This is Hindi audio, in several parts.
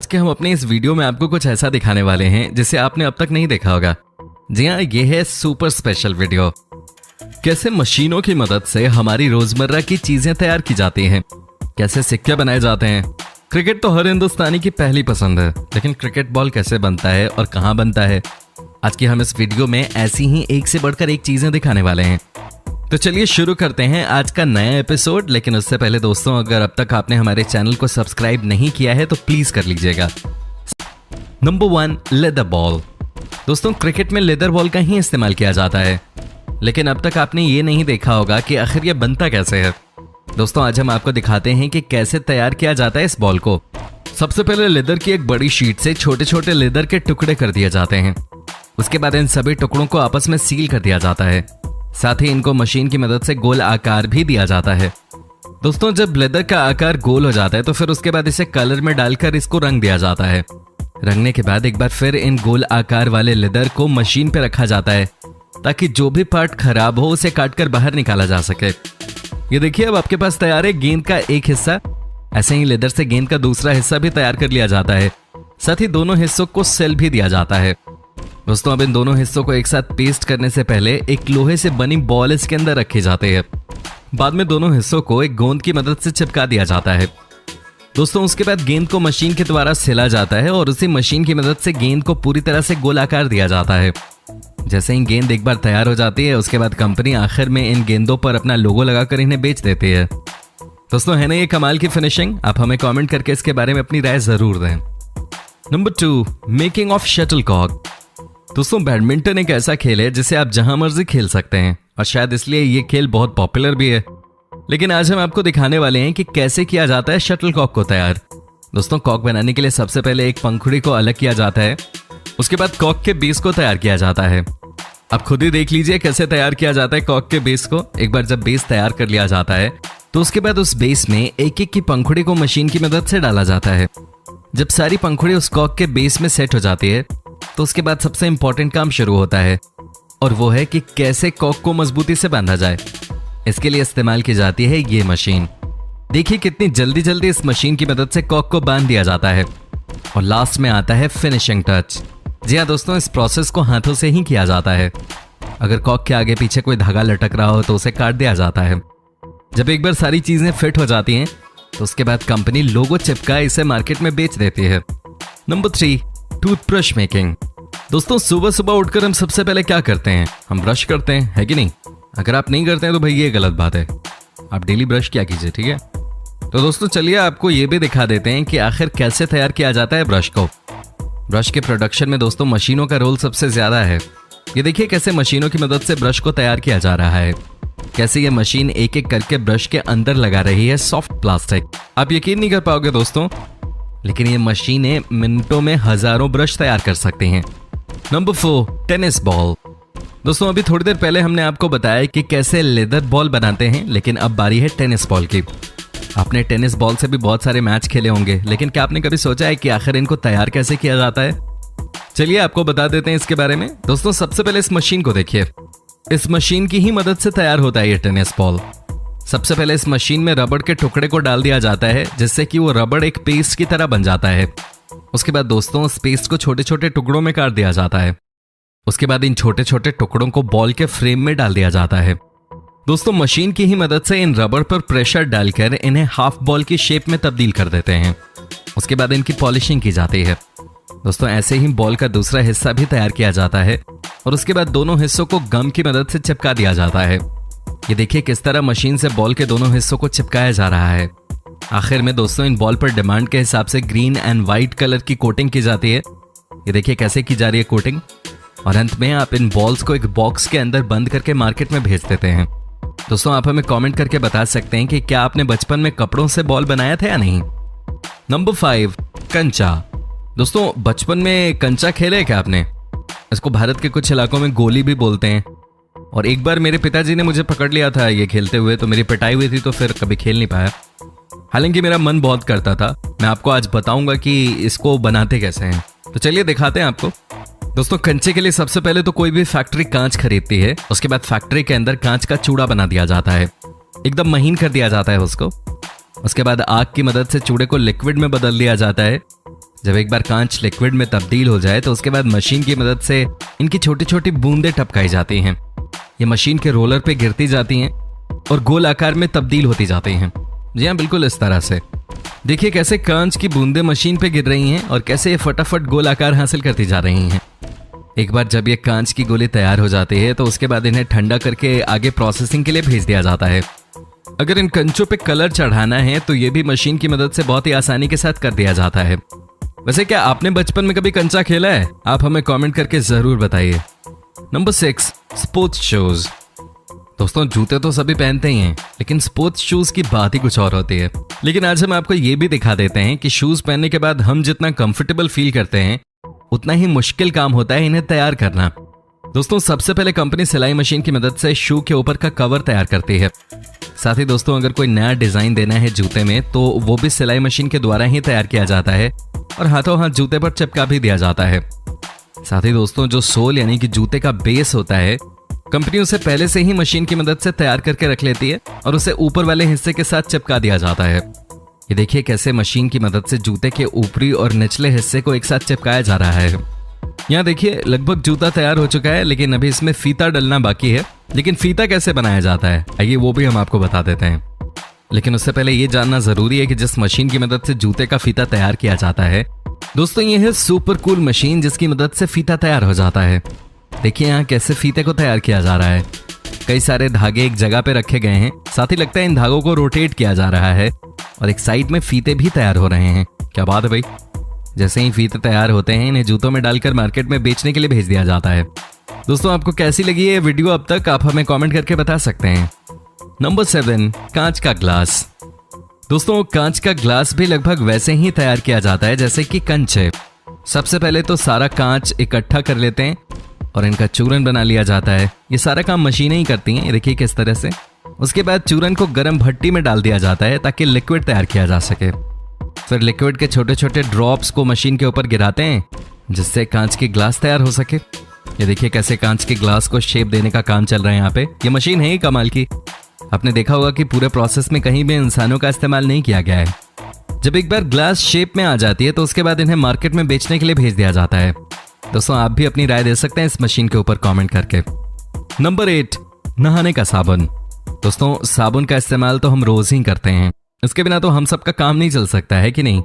के हम अपने इस वीडियो में आपको कुछ ऐसा दिखाने वाले हैं जिसे आपने अब तक नहीं देखा होगा। जी हाँ, ये है सुपर स्पेशल वीडियो। कैसे मशीनों की मदद से हमारी रोजमर्रा की चीजें तैयार की जाती हैं, कैसे सिक्के बनाए जाते हैं। क्रिकेट तो हर हिंदुस्तानी की पहली पसंद है, लेकिन क्रिकेट बॉल कैसे बनता है और कहाँ बनता है, आज की हम इस वीडियो में ऐसी ही एक से बढ़कर एक चीजें दिखाने वाले हैं। तो चलिए शुरू करते हैं आज का नया एपिसोड। लेकिन उससे पहले दोस्तों, अगर अब तक आपने हमारे चैनल को सब्सक्राइब नहीं किया है तो प्लीज कर लीजिएगा। Number 1, leather ball. दोस्तों, क्रिकेट में लेदर बॉल का ही इस्तेमाल किया जाता है, लेकिन अब तक आपने ये नहीं देखा होगा कि आखिर ये बनता कैसे है। दोस्तों, आज हम आपको दिखाते हैं कि कैसे तैयार किया जाता है इस बॉल को। सबसे पहले लेदर की एक बड़ी शीट से छोटे छोटे लेदर के टुकड़े कर दिए जाते हैं। उसके बाद इन सभी टुकड़ों को आपस में सील कर दिया जाता है। साथ ही इनको मशीन की मदद से गोल आकार भी दिया जाता है। दोस्तों, जब लेदर का आकार गोल हो जाता है तो फिर उसके बाद इसे कलर में डालकर इसको रंग दिया जाता है। रंगने के बाद एक बार फिर इन गोल आकार वाले लेदर को मशीन पे रखा जाता है ताकि जो भी पार्ट खराब हो उसे काटकर बाहर निकाला जा सके। ये देखिए, अब आपके पास तैयार है गेंद का एक हिस्सा। ऐसे ही लेदर से गेंद का दूसरा हिस्सा भी तैयार कर लिया जाता है। साथ ही दोनों हिस्सों को सेल भी दिया जाता है। दोस्तों, अब इन दोनों हिस्सों को एक साथ पेस्ट करने से पहले एक लोहे से बनी बॉल इसके अंदर रखे जाते हैं। बाद में दोनों हिस्सों को एक गोंद की मदद से चिपका दिया जाता है। दोस्तों, उसके बाद गेंद को मशीन के द्वारा सिला जाता है और उसी मशीन की मदद से गेंद को पूरी तरह से गोल आकार दिया जाता है। जैसे ही गेंद एक बार तैयार हो जाती है, उसके बाद कंपनी आखिर में इन गेंदों पर अपना लोगो लगाकर इन्हें बेच देती है। दोस्तों, है ना ये कमाल की फिनिशिंग? आप हमें कमेंट करके इसके बारे में अपनी राय जरूर दें। Number 2, making of shuttlecock. दोस्तों, बैडमिंटन एक ऐसा खेल है जिसे आप जहां मर्जी खेल सकते हैं और शायद इसलिए ये खेल बहुत पॉपुलर भी है। लेकिन आज हम आपको दिखाने वाले हैं कि कैसे किया जाता है शटलकॉक को तैयार। दोस्तों, कॉक बनाने के लिए सबसे पहले एक पंखुड़ी को अलग किया जाता है। उसके बाद कॉक के बेस को तैयार किया जाता है। आप खुद ही देख लीजिए कैसे तैयार किया जाता है कॉक के बेस को। एक बार जब बेस तैयार कर लिया जाता है तो उसके बाद उस बेस में एक एक की पंखुड़ी को मशीन की मदद से डाला जाता है। जब सारी पंखुड़ी उस कॉक के बेस में सेट हो जाती है तो उसके बाद सबसे इंपॉर्टेंट काम शुरू होता है, और वो है कि कैसे कॉक को मजबूती से बांधा जाए। इसके लिए इस्तेमाल की जाती है ये मशीन। देखिए कितनी जल्दी जल्दी इस मशीन की मदद से कॉक को बांध दिया जाता है। और लास्ट में आता है फिनिशिंग टच। जी हाँ दोस्तों, इस प्रोसेस को हाथों से ही किया जाता है। अगर कॉक के आगे पीछे कोई धागा लटक रहा हो तो उसे काट दिया जाता है। जब एक बार सारी चीजें फिट हो जाती हैं तो उसके बाद कंपनी लोगो चिपका इसे मार्केट में बेच देती है। Number 3, toothbrush making. दोस्तों, सुबह सुबह उठकर हम सबसे पहले क्या करते हैं? हम ब्रश करते हैं, है कि नहीं? अगर आप नहीं करते हैं तो भाई ये गलत बात है। आप डेली ब्रश किया कीजिए, ठीक है? तो दोस्तों, चलिए आपको ये भी दिखा देते हैं कि आखिर कैसे तैयार किया जाता है ब्रश को। ब्रश के प्रोडक्शन में दोस्तों मशीनों का रोल सबसे ज्यादा है। ये देखिए कैसे मशीनों की मदद से ब्रश को तैयार किया जा रहा है। कैसे ये मशीन एक एक करके ब्रश के अंदर लगा रही है सॉफ्ट प्लास्टिक। आप यकीन नहीं कर पाओगे दोस्तों, लेकिन ये मशीनें मिनटों में हजारों ब्रश तैयार कर सकती हैं। Number 4, tennis ball. दोस्तों, अभी थोड़ी देर पहले हमने आपको बताया कि कैसे लेदर बॉल बनाते हैं, लेकिन अब बारी है टेनिस बॉल की। आपने टेनिस बॉल से भी बहुत सारे मैच खेले होंगे, लेकिन क्या आपने कभी सोचा है कि आखिर इनको तैयार कैसे किया जाता है? चलिए आपको बता देते हैं इसके बारे में। दोस्तों, सबसे पहले इस मशीन को देखिए। इस मशीन की ही मदद से तैयार होता है ये टेनिस बॉल। सबसे पहले इस मशीन में रबड़ के टुकड़े को डाल दिया जाता है, जिससे कि वो रबड़ एक पेस्ट की तरह बन जाता है। उसके बाद दोस्तों, उस पेस्ट को छोटे छोटे टुकड़ों में काट दिया जाता है। उसके बाद इन छोटे छोटे टुकड़ों को बॉल के फ्रेम में डाल दिया जाता है। दोस्तों, मशीन की ही मदद से इन रबड़ पर प्रेशर डालकर इन्हें हाफ बॉल की शेप में तब्दील कर देते हैं। उसके बाद इनकी पॉलिशिंग की जाती है। दोस्तों, ऐसे ही बॉल का दूसरा हिस्सा भी तैयार किया जाता है और उसके बाद दोनों हिस्सों को गम की मदद से चिपका दिया जाता है। ये देखिए किस तरह मशीन से बॉल के दोनों हिस्सों को चिपकाया जा रहा है। आखिर में दोस्तों, इन बॉल पर डिमांड के हिसाब से ग्रीन एंड व्हाइट कलर की कोटिंग की जाती है। ये देखिए कैसे की जा रही है कोटिंग। और अंत में आप इन बॉल्स को एक बॉक्स के अंदर बंद करके मार्केट में भेज देते हैं। दोस्तों, आप हमें कमेंट करके बता सकते हैं कि क्या आपने बचपन में कपड़ों से बॉल बनाया था या नहीं। नंबर 5, कंचा। दोस्तों, बचपन में कंचा खेले क्या आपने? इसको भारत के कुछ इलाकों में गोली भी बोलते हैं। और एक बार मेरे पिताजी ने मुझे पकड़ लिया था ये खेलते हुए, तो मेरी पिटाई हुई थी, तो फिर कभी खेल नहीं पाया। हालांकि मेरा मन बहुत करता था। मैं आपको आज बताऊंगा कि इसको बनाते कैसे हैं, तो चलिए दिखाते हैं आपको। दोस्तों, कंचे के लिए सबसे पहले तो कोई भी फैक्ट्री कांच खरीदती है। उसके बाद फैक्ट्री के अंदर कांच का चूड़ा बना दिया जाता है, एकदम महीन कर दिया जाता है उसको। उसके बाद आग की मदद से चूड़े को लिक्विड में बदल दिया जाता है। जब एक बार कांच लिक्विड में तब्दील हो जाए तो उसके बाद मशीन की मदद से इनकी छोटी छोटी बूंदें टपकाई जाती हैं। ये मशीन के रोलर पे गिरती जाती हैं और गोल आकार में तब्दील होती जाती हैं। जी हाँ, बिल्कुल इस तरह से। देखिए कैसे कांच की बूंदें मशीन पे गिर रही हैं और कैसे ये फटाफट गोल आकार हासिल करती जा रही हैं। एक बार जब ये कांच की गोली तैयार हो जाती है तो उसके बाद इन्हें ठंडा करके आगे प्रोसेसिंग के लिए भेज दिया जाता है। अगर इन कंचों पे कलर चढ़ाना है तो ये भी मशीन की मदद से बहुत ही आसानी के साथ कर दिया जाता है। वैसे क्या आपने बचपन में कभी कंचा खेला है? आप हमें कमेंट करके जरूर बताइए। Number 6, sports shoes. दोस्तों जूते तो सभी पहनते ही हैं, लेकिन स्पोर्ट्स शूज की बात ही कुछ और होती है। लेकिन आज हम आपको ये भी दिखा देते हैं कि शूज पहनने के बाद हम जितना कंफर्टेबल फील करते हैं उतना ही मुश्किल काम होता है इन्हें तैयार करना। दोस्तों सबसे पहले कंपनी सिलाई मशीन की मदद से शू के ऊपर का कवर तैयार करती है। साथ ही दोस्तों अगर कोई नया डिजाइन देना है जूते में तो वो भी सिलाई मशीन के द्वारा ही तैयार किया जाता है और हाथों हाथ जूते पर चिपका भी दिया जाता है। साथ ही दोस्तों जो सोल यानी कि जूते का बेस होता है, कंपनी उसे पहले से ही मशीन की मदद से तैयार करके रख लेती है और उसे ऊपर वाले हिस्से के साथ चिपका दिया जाता है। ये देखिए कैसे मशीन की मदद से जूते के ऊपरी और निचले हिस्से को एक साथ चिपकाया जा रहा है। यहाँ देखिए लगभग जूता तैयार हो चुका है, लेकिन अभी इसमें फीता डलना बाकी है। लेकिन फीता कैसे बनाया जाता है आइए वो भी हम आपको बता देते हैं। लेकिन उससे पहले ये जानना जरूरी है कि जिस मशीन की मदद से जूते का फीता तैयार किया जाता है दोस्तों ये है सुपर कूल मशीन, जिसकी मदद से फीता तैयार हो जाता है। देखिए यहाँ कैसे फीते को तैयार किया जा रहा है। कई सारे धागे एक जगह पे रखे गए हैं, साथ ही लगता है इन धागों को रोटेट किया जा रहा है और एक साइड में फीते भी तैयार हो रहे हैं। क्या बात है भाई। जैसे ही फीते तैयार होते हैं इन्हें जूतों में डालकर मार्केट में बेचने के लिए भेज दिया जाता है। दोस्तों आपको कैसी लगी ये वीडियो अब तक आप हमें कमेंट करके बता सकते हैं। नंबर 7, कांच का ग्लास। दोस्तों कांच का ग्लास भी लगभग वैसे ही तैयार किया जाता है जैसे कि कंचे। सबसे पहले तो सारा कांच इकट्ठा कर लेते हैं और इनका चूरन बना लिया जाता है। ये सारा काम मशीनें ही करती हैं, देखिए किस तरह से। उसके बाद चूरन को गर्म भट्टी में डाल दिया जाता है ताकि लिक्विड तैयार किया जा सके। फिर लिक्विड के छोटे छोटे ड्रॉप्स को मशीन के ऊपर गिराते हैं जिससे कांच की ग्लास तैयार हो सके। ये देखिए कैसे कांच के ग्लास को शेप देने का काम चल रहा है यहाँ पे। ये मशीन है ही कमाल की। आपने देखा होगा कि पूरे प्रोसेस में कहीं भी इंसानों का इस्तेमाल नहीं किया गया है। जब एक बार ग्लास शेप में आ जाती है तो उसके बाद इन्हें मार्केट में बेचने के लिए भेज दिया जाता है। दोस्तों आप भी अपनी राय दे सकते हैं इस मशीन के ऊपर कमेंट करके। नंबर 8, नहाने का साबुन। दोस्तों साबुन का इस्तेमाल तो हम रोज ही करते हैं, इसके बिना तो हम सबका काम नहीं चल सकता है कि नहीं।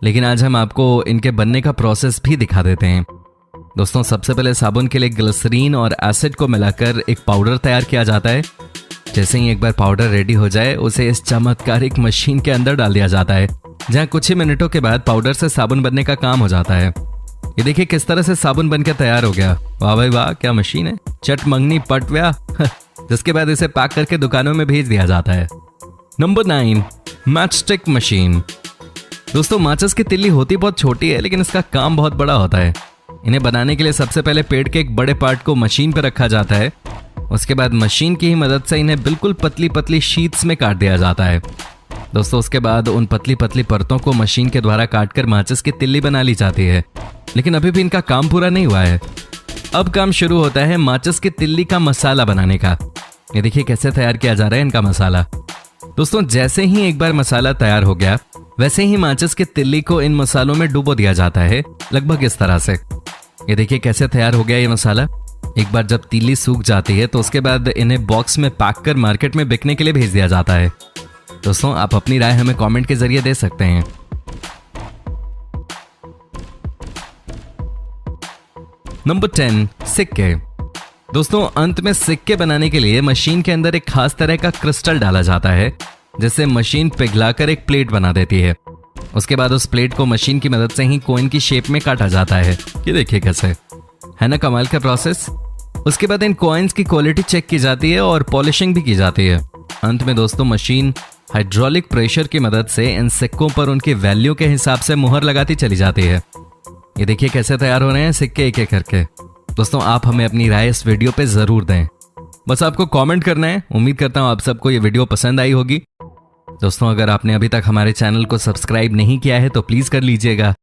लेकिन आज हम आपको इनके बनने का प्रोसेस भी दिखा देते हैं। दोस्तों सबसे पहले साबुन के लिए ग्लिसरीन और एसिड को मिलाकर एक पाउडर तैयार किया जाता है। जैसे ही एक बार पाउडर रेडी हो जाए उसे इस चमत्कारिक मशीन के अंदर डाल दिया जाता है, जहां कुछ ही मिनटों के बाद पाउडर से साबुन बनने का काम हो जाता है। ये देखिए किस तरह से साबुन बनकर तैयार हो गया। वाह भाई वाह, क्या मशीन है। चट मंगनी पटव्या। जिसके बाद इसे पैक करके दुकानों में भेज दिया जाता है। Number 9, matchstick machine. दोस्तों माचिस की तिल्ली होती बहुत छोटी है लेकिन इसका काम बहुत बड़ा होता है। इन्हें बनाने के लिए सबसे पहले पेड़ के एक बड़े पार्ट को मशीन पर रखा जाता है। उसके बाद मशीन की ही मदद से इन्हें बिल्कुल पतली पतली शीट्स में काट दिया जाता है। दोस्तों उसके बाद उन पतली पतली परतों को मशीन के द्वारा काटकर माचिस की तिल्ली बना ली जाती है। लेकिन अभी भी इनका काम पूरा नहीं हुआ है। अब काम शुरू होता है माचिस की तिल्ली का मसाला बनाने का। ये देखिए कैसे तैयार किया जा रहा है इनका मसाला। दोस्तों जैसे ही एक बार मसाला तैयार हो गया वैसे ही माचिस की तिल्ली को इन मसालों में डुबो दिया जाता है, लगभग इस तरह से। ये देखिए कैसे तैयार हो गया ये मसाला। एक बार जब तिल्ली सूख जाती है तो उसके बाद इन्हें बॉक्स में पैक कर मार्केट में बिकने के लिए भेज दिया जाता है। दोस्तों आप अपनी राय हमें कमेंट के जरिए दे सकते हैं। नंबर 10, सिक्के। दोस्तों अंत में सिक्के बनाने के लिए मशीन के अंदर एक खास तरह का क्रिस्टल डाला जाता है जिससे मशीन पिघलाकर एक प्लेट बना देती है। उसके बाद उस प्लेट को मशीन की मदद से ही कॉइन की शेप में काटा जाता है। ये देखिए कैसे है ना कमाल का प्रोसेस। उसके बाद इन कॉइन्स की क्वालिटी चेक की जाती है और पॉलिशिंग भी की जाती है। अंत में दोस्तों मशीन हाइड्रोलिक प्रेशर की मदद से इन सिक्कों पर उनकी वैल्यू के हिसाब से मुहर लगाती चली जाती है। ये देखिए कैसे तैयार हो रहे हैं सिक्के एक एक करके। दोस्तों आप हमें अपनी राय इस वीडियो पे जरूर दें, बस आपको कमेंट करना है। उम्मीद करता हूँ आप सबको ये वीडियो पसंद आई होगी। दोस्तों अगर आपने अभी तक हमारे चैनल को सब्सक्राइब नहीं किया है तो प्लीज कर लीजिएगा